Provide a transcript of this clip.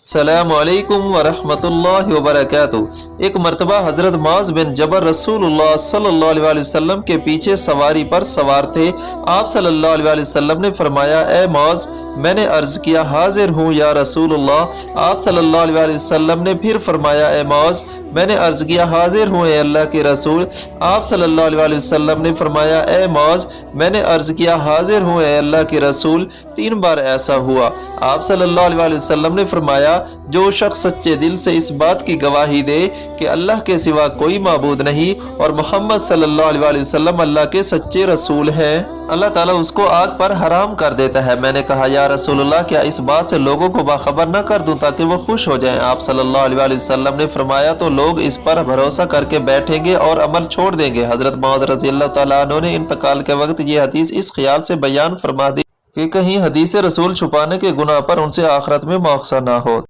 السلام علیکم ورحمۃ اللہ وبرکاتہ۔ ایک مرتبہ حضرت معاذ بن جبل رسول اللہ صلی اللہ علیہ وسلم کے پیچھے سواری پر سوار تھے۔ آپ صلی اللہ علیہ وسلم نے فرمایا، اے معاذ، میں نے عرض کیا، حاضر ہوں یا رسول اللہ۔ آپ صلی اللہ علیہ وسلم نے پھر فرمایا، اے معاذ، میں نے عرض کیا، حاضر ہوں اے اللہ کے رسول۔ آپ صلی اللہ علیہ وسلم نے فرمایا، اے معاذ، میں نے عرض کیا، حاضر ہوں اے اللہ کے رسول۔ 3 بار ایسا ہوا۔ آپ صلی اللہ علیہ وسلم نے فرمایا، جو شخص سچے دل سے اس بات کی گواہی دے کہ اللہ کے سوا کوئی معبود نہیں اور محمد صلی اللہ علیہ وسلم اللہ کے سچے رسول ہیں، اللہ تعالیٰ اس کو آگ پر حرام کر دیتا ہے۔ میں نے کہا، یا رسول اللہ، کیا اس بات سے لوگوں کو باخبر نہ کر دوں تاکہ وہ خوش ہو جائیں؟ آپ صلی اللہ علیہ وسلم نے فرمایا، تو لوگ اس پر بھروسہ کر کے بیٹھیں گے اور عمل چھوڑ دیں گے۔ حضرت معاذ رضی اللہ تعالیٰ عنہ نے انتقال کے وقت یہ حدیث اس خیال سے بیان فرما دی کہ کہیں حدیث رسول چھپانے کے گناہ پر ان سے آخرت میں مواخذہ نہ ہو۔